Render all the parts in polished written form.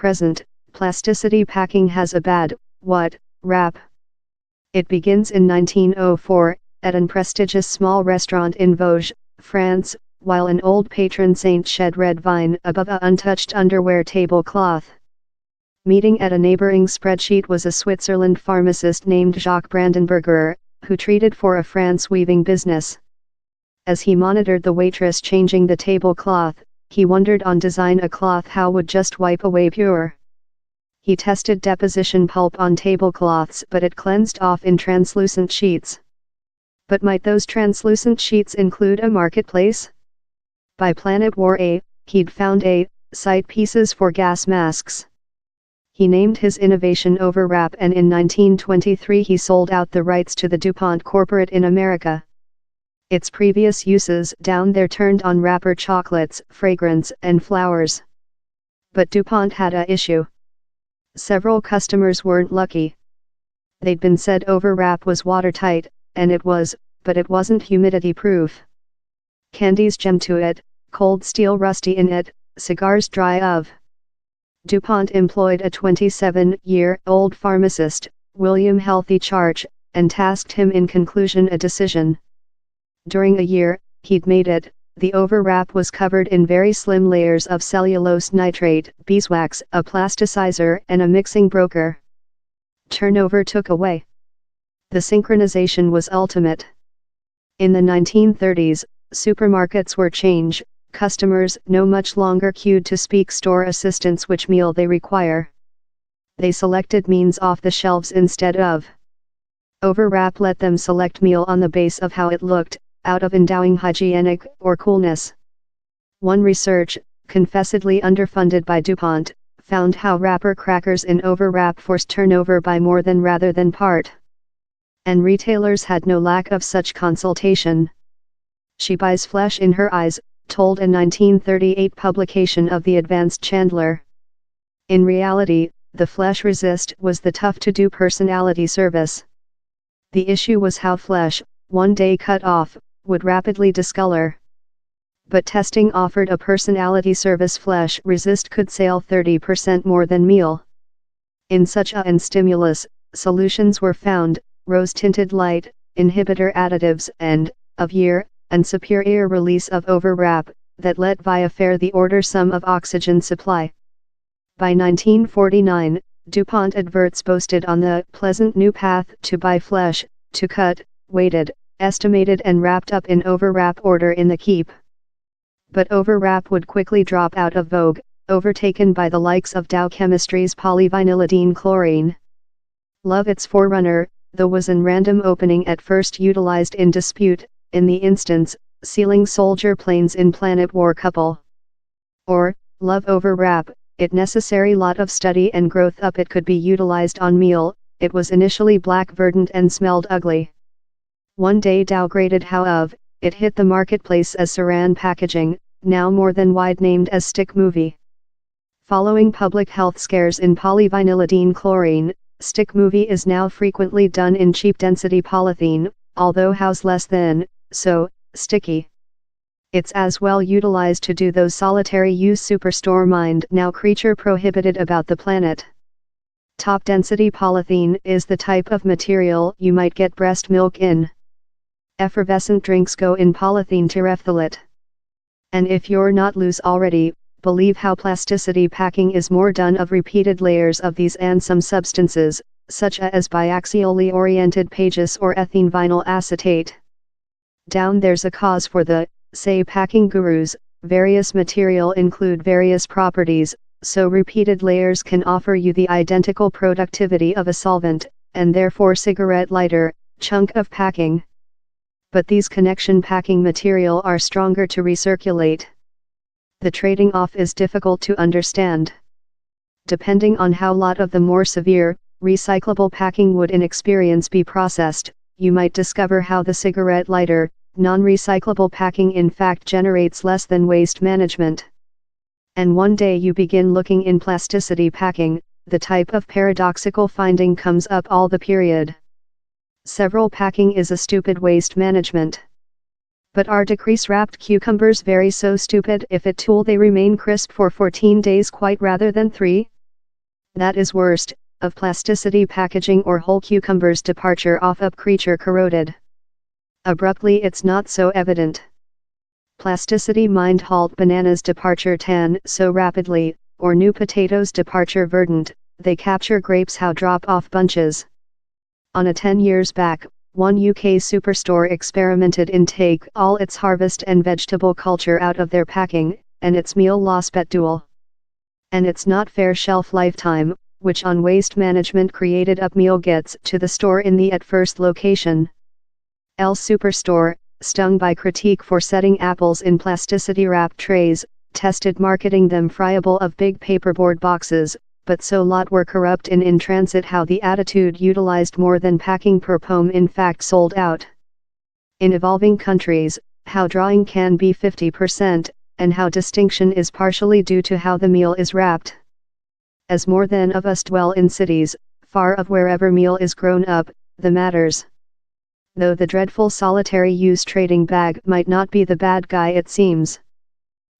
Present, Plasticity packing has a bad, rap. It begins in 1904, at an prestigious small restaurant in Vosges, France, while an old patron saint shed red wine above a untouched underwear tablecloth. Meeting at a neighboring spreadsheet was a Switzerland pharmacist named Jacques Brandenberger, who treated for a France weaving business. As he monitored the waitress changing the tablecloth, he wondered on design a cloth how would just wipe away pure. He tested deposition pulp on tablecloths, but it cleansed off in translucent sheets. But might those translucent sheets include a marketplace? By Planet War A, he'd found sight pieces for gas masks. He named his innovation Overwrap, and in 1923 he sold out the rights to the DuPont corporate in America. Its previous uses down there turned on wrapper chocolates, fragrance, and flowers. But DuPont had a issue. Several customers weren't lucky. They'd been said Overwrap was watertight, and it was, but it wasn't humidity-proof. Candies gem to it, cold steel rusty in it, cigars dry of. DuPont employed a 27-year-old pharmacist, William Healthy Charge, and tasked him in conclusion a decision. During a year, he'd made it. The overwrap was covered in very slim layers of cellulose nitrate, beeswax, a plasticizer, and a mixing broker. Turnover took away. The synchronization was ultimate. In the 1930s, supermarkets were change. Customers no much longer queued to speak store assistants which meal they require. They selected means off the shelves instead of. Overwrap let them select meal on the base of how it looked, out of endowing hygienic or coolness. One research, confessedly underfunded by DuPont, found how wrapper crackers in Overwrap forced turnover by more than rather than part. And retailers had no lack of such consultation. She buys flesh in her eyes, told a 1938 publication of the Advanced Chandler. In reality, the flesh resist was the tough-to-do personality service. The issue was how flesh, one day cut off, would rapidly discolor. But testing offered a personality service flesh resist could sell 30% more than meal. In such a and stimulus, solutions were found, rose-tinted light, inhibitor additives and, of year, and superior release of overwrap, that let via fair the order sum of oxygen supply. By 1949, DuPont adverts boasted on the pleasant new path to buy flesh, to cut, weighted, estimated and wrapped up in overwrap order in the keep. But overwrap would quickly drop out of vogue, overtaken by the likes of Dow Chemistry's polyvinylidene chlorine. Love its forerunner, though was an random opening at first utilized in dispute, in the instance, sealing soldier planes in Planet War couple. Or, love overwrap, it necessary lot of study and growth up it could be utilized on meal, it was initially black verdant and smelled ugly. One day downgraded how of, it hit the marketplace as saran packaging, now more than wide named as stick movie. Following public health scares in polyvinylidene chlorine, stick movie is now frequently done in cheap density polythene, although how's less than, so, sticky. It's as well utilized to do those solitary use superstore mind now creature prohibited about the planet. Top density polythene is the type of material you might get breast milk in. Effervescent drinks go in polythene terephthalate. And if you're not loose already, believe how plasticity packing is more done of repeated layers of these and some substances, such as biaxially oriented pages or ethene vinyl acetate. Down there's a cause for the, say packing gurus, various material include various properties, so repeated layers can offer you the identical productivity of a solvent, and therefore cigarette lighter, chunk of packing. But these connection packing material are stronger to recirculate. The trading off is difficult to understand. Depending on how lot of the more severe, recyclable packing would in experience be processed, you might discover how the cigarette lighter, non-recyclable packing in fact generates less than waste management. And one day you begin looking in plasticity packing, the type of paradoxical finding comes up all the period. Several packing is a stupid waste management. But are decrease wrapped cucumbers very so stupid if at tool they remain crisp for 14 days quite rather than 3? That is worst, of plasticity packaging or whole cucumbers departure off up creature corroded. Abruptly it's not so evident. Plasticity mind halt bananas departure tan so rapidly, or new potatoes departure verdant, they capture grapes how drop off bunches. On a 10 years back, one UK superstore experimented in take all its harvest and vegetable culture out of their packing, and its meal loss bet dual. And it's not fair shelf lifetime, which on waste management created up meal gets to the store in the at first location. L Superstore, stung by critique for setting apples in plasticity wrap trays, tested marketing them friable of big paperboard boxes, but so lot were corrupt in transit how the attitude utilized more than packing per poem in fact sold out. In evolving countries, how drawing can be 50%, and how distinction is partially due to how the meal is wrapped. As more than of us dwell in cities, far of wherever meal is grown up, the matters. Though the dreadful solitary use trading bag might not be the bad guy it seems.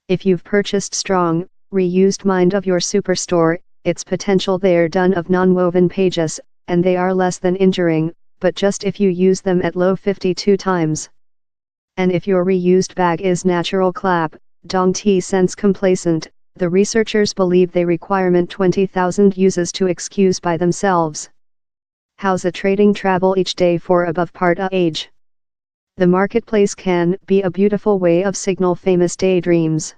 If you've purchased strong, reused mind of your superstore, its potential they're done of non-woven pages, and they are less than injuring, but just if you use them at low 52 times. And if your reused bag is natural clap, dong t sense complacent, the researchers believe they requirement 20,000 uses to excuse by themselves. How's a trading travel each day for above part a age? The marketplace can be a beautiful way of signal famous daydreams.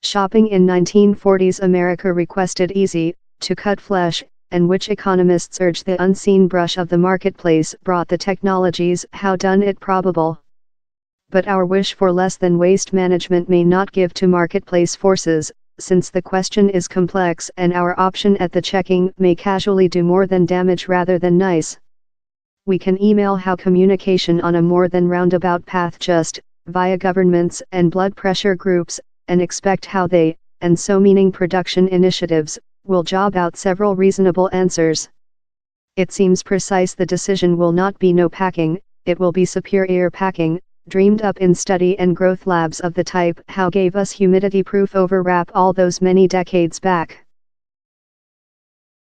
Shopping in 1940s America requested easy, to cut flesh, and which economists urged the unseen brush of the marketplace brought the technologies how done it probable. But our wish for less than waste management may not give to marketplace forces, since the question is complex and our option at the checking may casually do more than damage rather than nice. We can email how communication on a more than roundabout path just, via governments and blood pressure groups, and expect how they, and so meaning production initiatives, will job out several reasonable answers. It seems precise the decision will not be no packing, it will be superior packing, dreamed up in study and growth labs of the type how gave us humidity-proof overwrap all those many decades back.